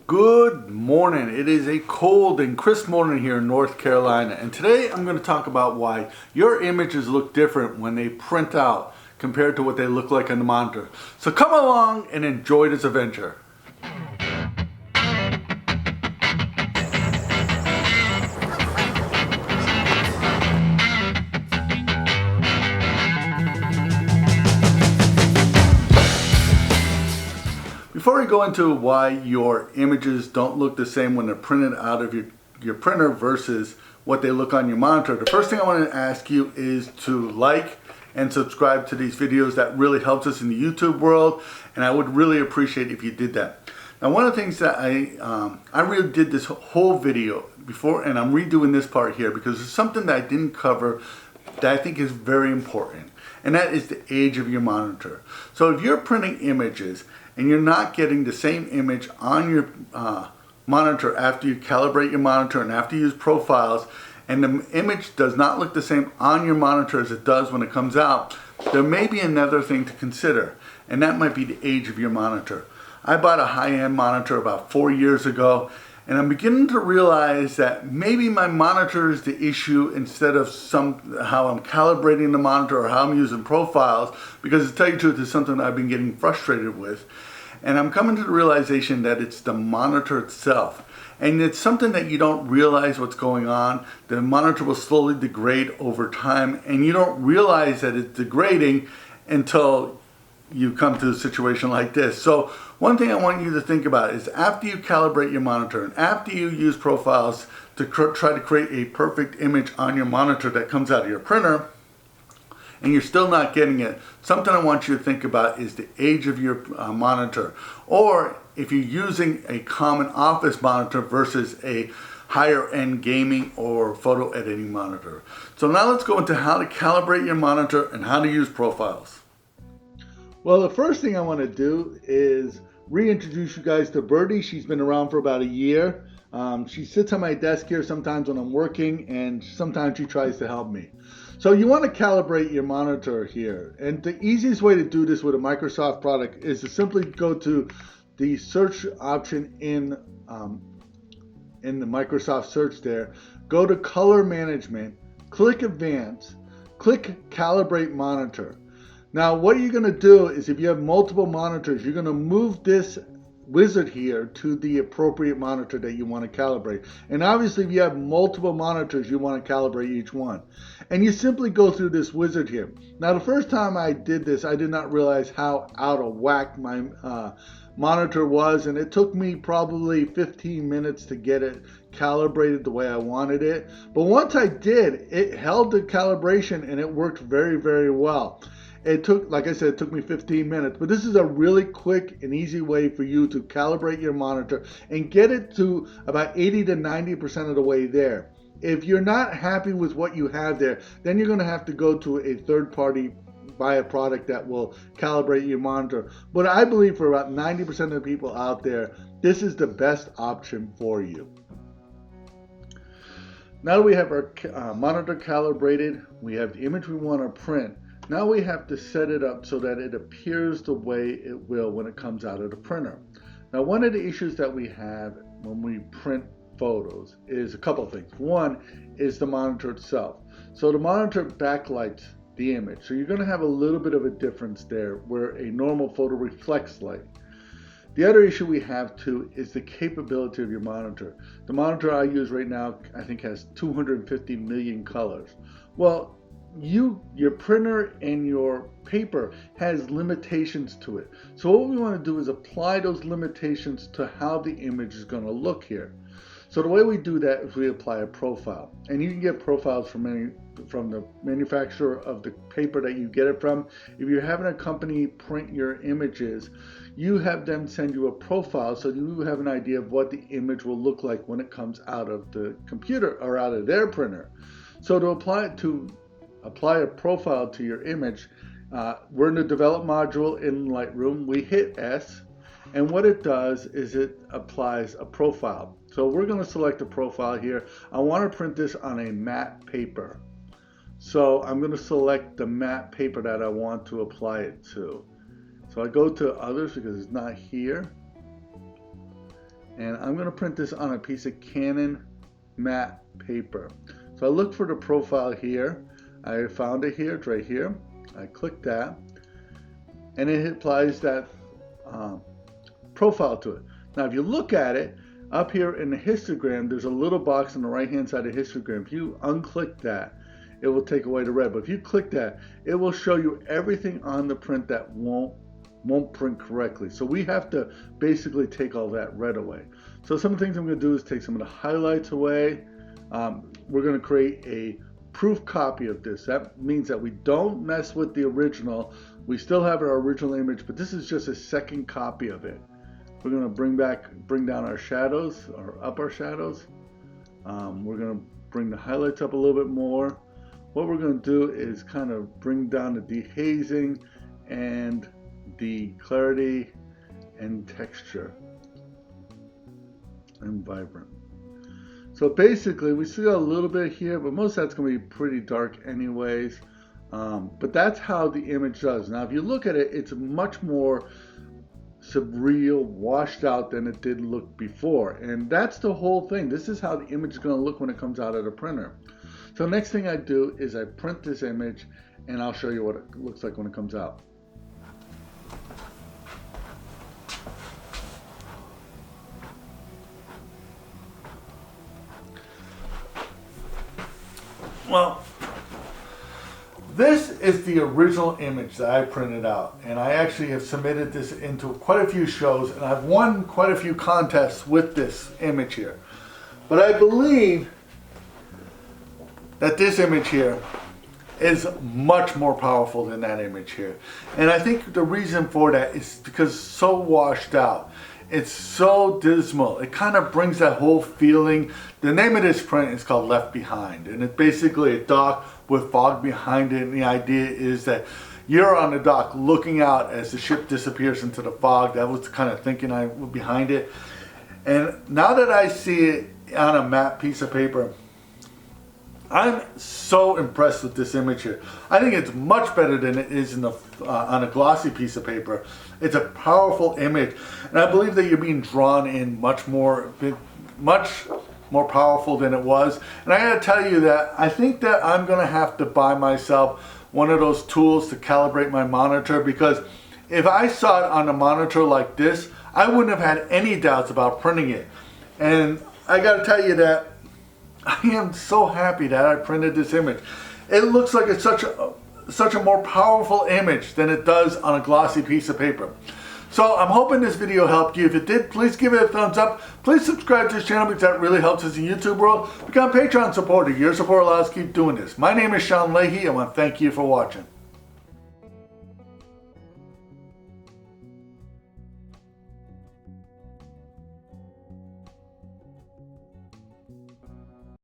Good morning. It is a cold and crisp morning here in North Carolina, and today I'm going to talk about why your images look different when they print out compared to what they look like on the monitor. So come along and enjoy this adventure. Before we go into why your images don't look the same when they're printed out of your printer versus what they look on your monitor, the first thing I want to ask you is to like and subscribe to these videos. That really helps us in the YouTube world, and I would really appreciate if you did that. Now, one of the things that I really did this whole video before, and I'm redoing this part here because it's something that I didn't cover that I think is very important, and that is the age of your monitor. So if you're printing images and you're not getting the same image on your monitor after you calibrate your monitor and after you use profiles, and the image does not look the same on your monitor as it does when it comes out, there may be another thing to consider, and that might be the age of your monitor. I bought a high-end monitor about 4 years ago, and I'm beginning to realize that maybe my monitor is the issue instead of how I'm calibrating the monitor or how I'm using profiles, because to tell you the truth, it's something I've been getting frustrated with. And I'm coming to the realization that it's the monitor itself. And it's something that you don't realize what's going on. The monitor will slowly degrade over time, and you don't realize that it's degrading until you come to a situation like this. So one thing I want you to think about is after you calibrate your monitor and after you use profiles to try to create a perfect image on your monitor that comes out of your printer, and you're still not getting it, something I want you to think about is the age of your monitor, or if you're using a common office monitor versus a higher end gaming or photo editing monitor. So now let's go into how to calibrate your monitor and how to use profiles. Well, the first thing I want to do is reintroduce you guys to Birdie. She's been around for about a year. She sits on my desk here sometimes when I'm working, and sometimes she tries to help me. So you want to calibrate your monitor here. And the easiest way to do this with a Microsoft product is to simply go to the search option in the Microsoft search there. Go to Color Management, click Advanced, click Calibrate Monitor. Now, what you're going to do is if you have multiple monitors, you're going to move this wizard here to the appropriate monitor that you want to calibrate. And obviously, if you have multiple monitors, you want to calibrate each one. And you simply go through this wizard here. Now, the first time I did this, I did not realize how out of whack my monitor was, and it took me probably 15 minutes to get it calibrated the way I wanted it. But once I did, it held the calibration and it worked very, very well. It took, like I said, it took me 15 minutes, but this is a really quick and easy way for you to calibrate your monitor and get it to about 80 to 90% of the way there. If you're not happy with what you have there, then you're going to have to go to a third party, buy a product that will calibrate your monitor. But I believe for about 90% of the people out there, this is the best option for you. Now that we have our monitor calibrated, we have the image we want to print. Now we have to set it up so that it appears the way it will when it comes out of the printer. Now, one of the issues that we have when we print photos is a couple things. One is the monitor itself. So the monitor backlights the image. So you're going to have a little bit of a difference there where a normal photo reflects light. The other issue we have too is the capability of your monitor. The monitor I use right now, I think, has 250 million colors. Well, your printer and your paper has limitations to it. So what we want to do is apply those limitations to how the image is going to look here. So the way we do that is we apply a profile, and you can get profiles from the manufacturer of the paper that you get it from. If you're having a company print your images, you have them send you a profile so you have an idea of what the image will look like when it comes out of the computer or out of their printer. So to apply a profile to your image, we're in the develop module in Lightroom. We hit S, and what it does is it applies a profile. So we're going to select a profile here. I want to print this on a matte paper. So I'm going to select the matte paper that I want to apply it to. So I go to others because it's not here. And I'm going to print this on a piece of Canon matte paper. So I look for the profile here. I found it here, it's right here. I click that, and it applies that profile to it. Now if you look at it, up here in the histogram, there's a little box on the right hand side of histogram. If you unclick that, it will take away the red. But if you click that, it will show you everything on the print that won't print correctly. So we have to basically take all that red away. So some of the things I'm going to do is take some of the highlights away. We're going to create a proof copy of this. That means that we don't mess with the original. We still have our original image, but this is just a second copy of it. We're going to bring down our shadows, or up our shadows. We're going to bring the highlights up a little bit more. What we're going to do is kind of bring down the dehazing and the clarity and texture and vibrant. So basically we still got a little bit here, but most of that's going to be pretty dark anyways. But that's how the image does. Now if you look at it, it's much more surreal, washed out than it did look before. And that's the whole thing. This is how the image is going to look when it comes out of the printer. So next thing I do is I print this image, and I'll show you what it looks like when it comes out. Well, this is the original image that I printed out, and I actually have submitted this into quite a few shows, and I've won quite a few contests with this image here. But I believe that this image here is much more powerful than that image here. And I think the reason for that is because it's so washed out. It's so dismal. It kind of brings that whole feeling. The name of this print is called Left Behind, and it's basically a dock with fog behind it, and the idea is that you're on the dock looking out as the ship disappears into the fog. That was the kind of thinking I was behind it. And now that I see it on a matte piece of paper, I'm so impressed with this image here. I think it's much better than it is in the on a glossy piece of paper. It's a powerful image, and I believe that you're being drawn in much more powerful than it was. And I gotta tell you that I think that I'm gonna have to buy myself one of those tools to calibrate my monitor, because if I saw it on a monitor like this, I wouldn't have had any doubts about printing it. And I gotta tell you that I am so happy that I printed this image. It looks like it's such a more powerful image than it does on a glossy piece of paper. So I'm hoping this video helped you. If it did, please give it a thumbs up. Please subscribe to this channel because that really helps us in the YouTube world. Become a Patreon supporter. Your support allows us to keep doing this. My name is Leahy. I want to thank you for watching.